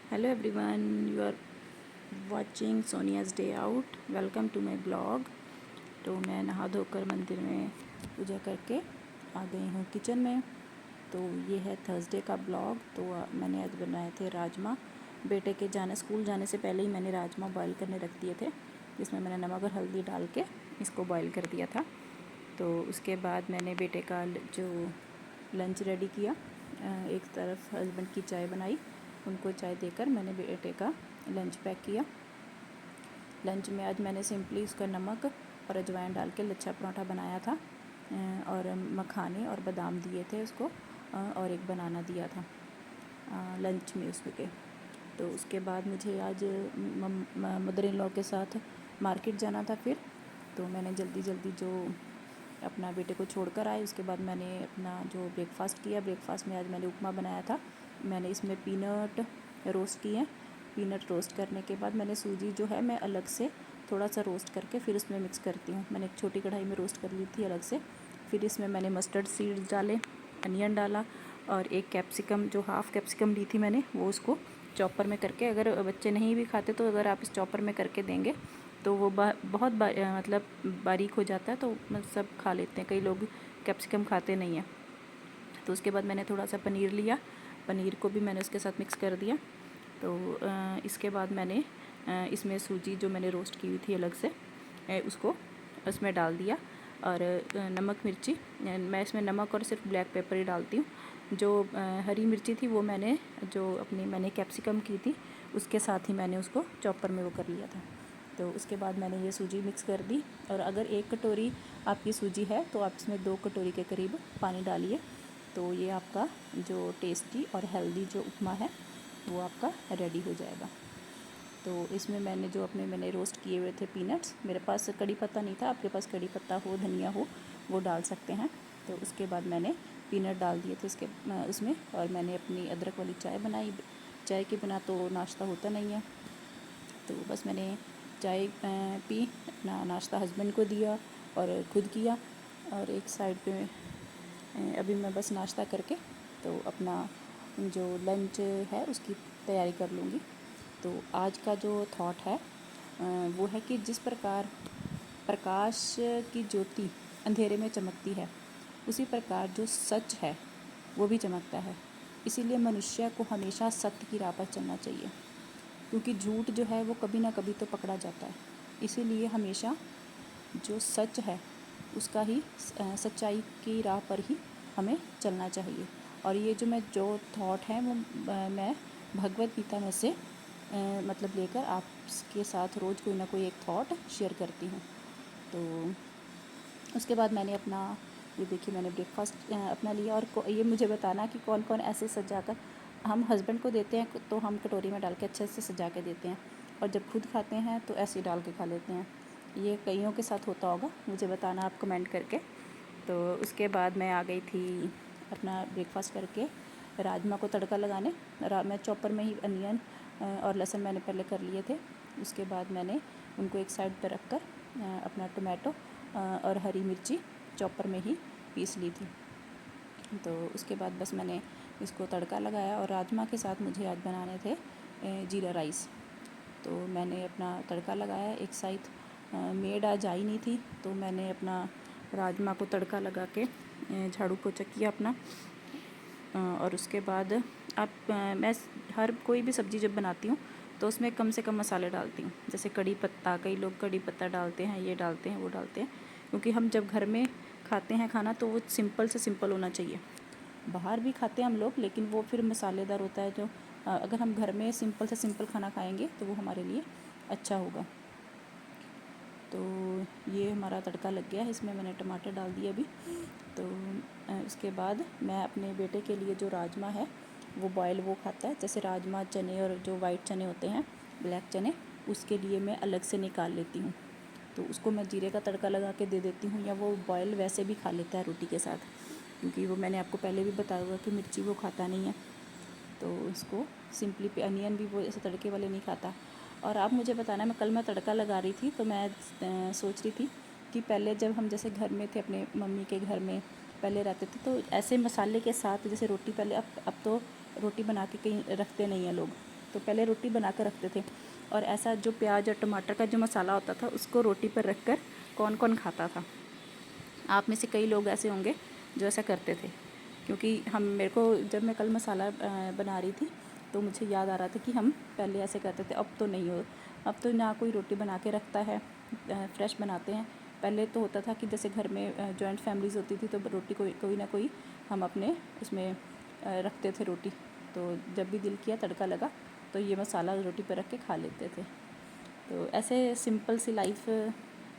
Hello everyone, you are watching Sonia's day out. Welcome to my blog. तो मैं नहा धोकर मंदिर में पूजा करके आ गई हूँ किचन में। तो ये है थर्सडे का ब्लॉग। तो मैंने आज बनाए थे राजमा। बेटे के स्कूल जाने से पहले ही मैंने राजमा बॉईल करने रख दिए थे, जिसमें मैंने नमक और हल्दी डाल के इसको बॉईल कर दिया था। तो उसके बाद मैंने बेटे का जो लंच रेडी किया। एक तरफ हस्बैंड की चाय बनाई, उनको चाय देकर मैंने बेटे का लंच पैक किया। लंच में आज मैंने सिंपली उसका नमक और अजवाइन डाल के लच्छा पराठा बनाया था, और मखाने और बादाम दिए थे उसको, और एक बनाना दिया था लंच में उसके। तो उसके बाद मुझे आज मदर इन लॉ के साथ मार्केट जाना था फिर। तो मैंने जल्दी जल्दी जो अपना बेटे को छोड़कर आए, उसके बाद मैंने अपना जो ब्रेकफ़ास्ट किया। ब्रेकफ़ास्ट में आज मैंने उपमा बनाया था। मैंने इसमें पीनट रोस्ट किए। पीनट रोस्ट करने के बाद मैंने सूजी जो है मैं अलग से थोड़ा सा रोस्ट करके फिर उसमें मिक्स करती हूँ। मैंने एक छोटी कढ़ाई में रोस्ट कर ली थी अलग से। फिर इसमें मैंने मस्टर्ड सीड्स डाले, अनियन डाला, और एक कैप्सिकम जो हाफ़ कैप्सिकम ली थी मैंने, वो उसको चॉपर में करके, अगर बच्चे नहीं भी खाते तो अगर आप इस चॉपर में करके देंगे तो वो बहुत मतलब बारीक हो जाता है, तो सब खा लेते हैं। कई लोग कैप्सिकम खाते नहीं हैं। तो उसके बाद मैंने थोड़ा सा पनीर लिया, पनीर को भी मैंने उसके साथ मिक्स कर दिया। तो इसके बाद मैंने इसमें सूजी जो मैंने रोस्ट की हुई थी अलग से, उसको उसमें डाल दिया। और नमक मिर्ची, मैं इसमें नमक और सिर्फ ब्लैक पेपर ही डालती हूँ। जो हरी मिर्ची थी वो मैंने कैप्सिकम की थी, उसके साथ ही मैंने उसको चॉपर में वो कर लिया था। तो उसके बाद मैंने ये सूजी मिक्स कर दी। और अगर 1 कटोरी आपकी सूजी है तो आप इसमें 2 कटोरी के करीब पानी डालिए। तो ये आपका जो टेस्टी और हेल्दी जो उपमा है वो आपका रेडी हो जाएगा। तो इसमें मैंने रोस्ट किए हुए थे पीनट्स। मेरे पास कड़ी पत्ता नहीं था, आपके पास कड़ी पत्ता हो, धनिया हो, वो डाल सकते हैं। तो उसके बाद मैंने पीनट डाल दिए थे उसमें, और मैंने अपनी अदरक वाली चाय बनाई। चाय के बिना तो नाश्ता होता नहीं है। तो बस मैंने चाय पी, अपना नाश्ता हस्बैंड को दिया और ख़ुद किया। और एक साइड पे अभी मैं बस नाश्ता करके तो अपना जो लंच है उसकी तैयारी कर लूँगी। तो आज का जो थॉट है वो है कि जिस प्रकार प्रकाश की ज्योति अंधेरे में चमकती है, उसी प्रकार जो सच है वो भी चमकता है। इसीलिए मनुष्य को हमेशा सत्य की राह पर चलना चाहिए, क्योंकि झूठ जो है वो कभी ना कभी तो पकड़ा जाता है। इसीलिए हमेशा जो सच है उसका ही सच्चाई की राह पर ही हमें चलना चाहिए। और ये जो थॉट है वो मैं भगवत गीता में से मतलब लेकर आपके साथ रोज़ कोई ना कोई एक थॉट शेयर करती हूँ। तो उसके बाद मैंने अपना ये देखिए मैंने ब्रेकफास्ट अपना लिया। और ये मुझे बताना कि कौन कौन ऐसे सजा कर हम हस्बैंड को देते हैं, तो हम कटोरी में डाल के अच्छे से सजा के देते हैं, और जब खुद खाते हैं तो ऐसे ही डाल के खा लेते हैं। ये कईयों के साथ होता होगा, मुझे बताना आप कमेंट करके। तो उसके बाद मैं आ गई थी अपना ब्रेकफास्ट करके राजमा को तड़का लगाने। मैं चॉपर में ही अनियन और लहसुन मैंने पहले कर लिए थे। उसके बाद मैंने उनको एक साइड पर रख कर अपना टमाटो और हरी मिर्ची चॉपर में ही पीस ली थी। तो उसके बाद बस मैंने इसको तड़का लगाया। और राजमा के साथ मुझे आज बनाने थे जीरा राइस। तो मैंने अपना तड़का लगाया। एक साइड मेड आज आई नहीं थी, तो मैंने अपना राजमा को तड़का लगा के झाड़ू पोछा किया अपना। और उसके बाद मैं हर कोई भी सब्ज़ी जब बनाती हूँ तो उसमें कम से कम मसाले डालती हूँ। जैसे कड़ी पत्ता, कई लोग कड़ी पत्ता डालते हैं, ये डालते हैं, वो डालते हैं, क्योंकि हम जब घर में खाते हैं खाना तो वो सिंपल से सिंपल होना चाहिए। बाहर भी खाते हैं हम लोग, लेकिन वो फिर मसालेदार होता है। जो अगर हम घर में सिंपल से सिंपल खाना खाएंगे तो वो हमारे लिए अच्छा होगा। तो ये हमारा तड़का लग गया है, इसमें मैंने टमाटर डाल दिए अभी। तो उसके बाद मैं अपने बेटे के लिए जो राजमा है वो बॉयल वो खाता है, जैसे राजमा चने और जो वाइट चने होते हैं, ब्लैक चने, उसके लिए मैं अलग से निकाल लेती हूँ। तो उसको मैं जीरे का तड़का लगा के दे देती हूँ, या वो बॉयल वैसे भी खा लेता है रोटी के साथ, क्योंकि वो मैंने आपको पहले भी बताया हुआ कि मिर्ची वो खाता नहीं है। तो उसको सिंपली पे अनियन भी वो ऐसे तड़के वाले नहीं खाता। और आप मुझे बताना, मैं तड़का लगा रही थी तो मैं सोच रही थी कि पहले जब हम जैसे घर में थे, अपने मम्मी के घर में पहले रहते थे, तो ऐसे मसाले के साथ जैसे रोटी पहले, अब तो रोटी बना के कहीं रखते नहीं हैं लोग, तो पहले रोटी बना कर रखते थे। और ऐसा जो प्याज और टमाटर का जो मसाला होता था उसको रोटी पर रख कर कौन कौन खाता था। आप में से कई लोग ऐसे होंगे जो ऐसा करते थे, क्योंकि मेरे को जब मैं कल मसाला बना रही थी तो मुझे याद आ रहा था कि हम पहले ऐसे करते थे। अब तो नहीं हो, अब तो ना कोई रोटी बना के रखता है, फ्रेश बनाते हैं। पहले तो होता था कि जैसे घर में जॉइंट फैमिलीज़ होती थी तो रोटी कोई ना कोई हम अपने उसमें रखते थे रोटी। तो जब भी दिल किया तड़का लगा तो ये मसाला रोटी पर रख के खा लेते थे। तो ऐसे सिंपल सी लाइफ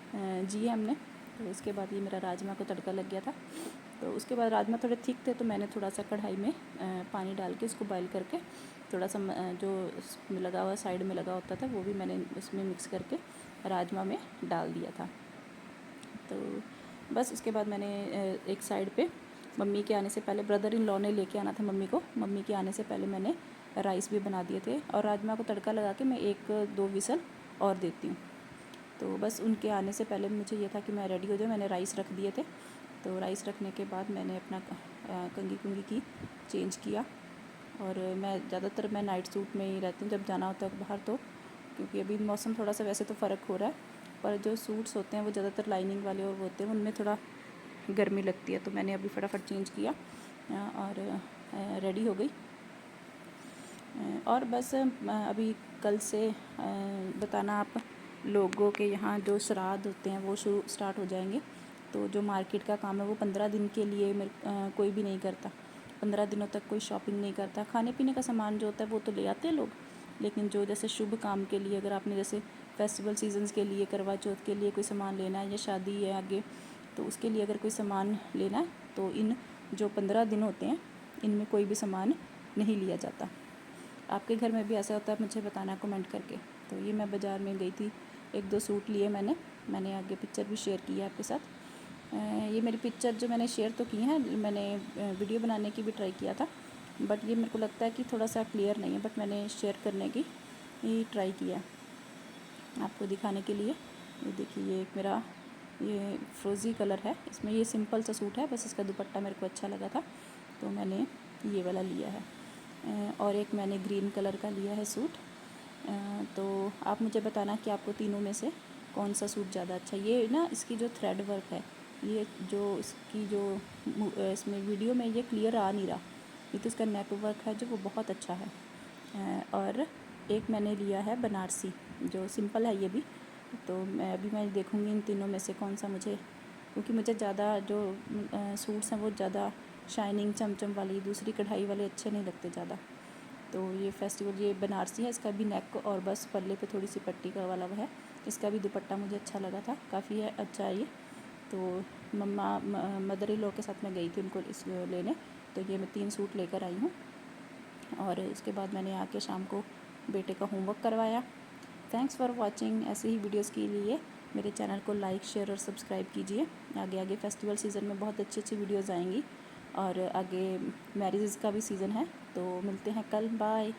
जी है हमने। तो उसके बाद ये मेरा राजमा को तड़का लग गया था। तो उसके बाद राजमा थोड़े थिक थे तो मैंने थोड़ा सा कढ़ाई में पानी डाल के उसको बॉईल करके थोड़ा सा जो लगा हुआ साइड में लगा होता था वो भी मैंने उसमें मिक्स करके राजमा में डाल दिया था। तो बस उसके बाद मैंने एक साइड पे मम्मी के आने से पहले, ब्रदर इन लॉ ने लेके आना था मम्मी को, मम्मी के आने से पहले मैंने राइस भी बना दिए थे। और राजमा को तड़का लगा के मैं 1-2 विसल और देती हूँ। तो बस उनके आने से पहले मुझे ये था कि मैं रेडी हो जाऊँ। मैंने राइस रख दिए थे। तो राइस रखने के बाद मैंने अपना कंघी कुंगी की चेंज किया। और मैं नाइट सूट में ही रहती हूँ जब जाना होता है बाहर। तो क्योंकि अभी मौसम थोड़ा सा वैसे तो फ़र्क हो रहा है, पर जो सूट्स होते हैं वो ज़्यादातर लाइनिंग वाले और वो होते हैं, उनमें थोड़ा गर्मी लगती है। तो मैंने अभी फटाफट चेंज किया और रेडी हो गई। और बस अभी कल से बताना आप लोगों के यहाँ जो श्राद्ध होते हैं वो स्टार्ट हो जाएंगे। तो जो मार्केट का काम है वो 15 दिन के लिए कोई भी नहीं करता। 15 दिनों तक कोई शॉपिंग नहीं करता। खाने पीने का सामान जो होता है वो तो ले आते हैं लोग, लेकिन जो जैसे शुभ काम के लिए, अगर आपने जैसे फेस्टिवल सीजन्स के लिए, करवा चौथ के लिए कोई सामान लेना है या शादी है आगे, तो उसके लिए अगर कोई सामान लेना है तो इन जो 15 दिन होते हैं इनमें कोई भी सामान नहीं लिया जाता। आपके घर में भी ऐसा होता है मुझे बताना कमेंट करके। तो ये मैं बाज़ार में गई थी, 1-2 सूट लिए मैंने आगे पिक्चर भी शेयर की है आपके साथ। ये मेरी पिक्चर जो मैंने शेयर तो की है, मैंने वीडियो बनाने की भी ट्राई किया था, बट ये मेरे को लगता है कि थोड़ा सा क्लियर नहीं है, बट मैंने शेयर करने की ही ट्राई किया आपको दिखाने के लिए। ये देखिए, ये एक मेरा ये फ्रोज़ी कलर है, इसमें ये सिंपल सा सूट है, बस इसका दुपट्टा मेरे को अच्छा लगा था तो मैंने ये वाला लिया है। और एक मैंने ग्रीन कलर का लिया है सूट। तो आप मुझे बताना कि आपको तीनों में से कौन सा सूट ज़्यादा अच्छा। ये ना इसकी जो थ्रेड वर्क है, ये जो इसकी जो इसमें वीडियो में ये क्लियर आ नहीं रहा, ये तो इसका नेक वर्क है जो वो बहुत अच्छा है। और एक मैंने लिया है बनारसी, जो सिंपल है ये भी। तो मैं देखूँगी इन तीनों में से कौन सा मुझे, क्योंकि मुझे ज़्यादा जो सूट्स हैं वो ज़्यादा शाइनिंग चमचम वाली दूसरी कढ़ाई वाले अच्छे नहीं लगते ज़्यादा। तो ये फेस्टिवल ये बनारसी है, इसका भी नेक और बस पल्ले पे थोड़ी सी पट्टी का वाला है। इसका भी दुपट्टा मुझे अच्छा लगा था, काफ़ी है अच्छा है ये। तो मदर इन लॉ के साथ मैं गई थी उनको इस लेने, तो ये मैं 3 सूट लेकर आई हूँ। और इसके बाद मैंने आके शाम को बेटे का होमवर्क करवाया। Thanks for watching. ऐसे ही वीडियोज़ के लिए मेरे चैनल को लाइक, शेयर और सब्सक्राइब कीजिए। आगे फेस्टिवल सीज़न में बहुत अच्छी वीडियोज़ आएंगी, और आगे मैरिजेस का भी सीज़न है। तो मिलते हैं कल, बाय।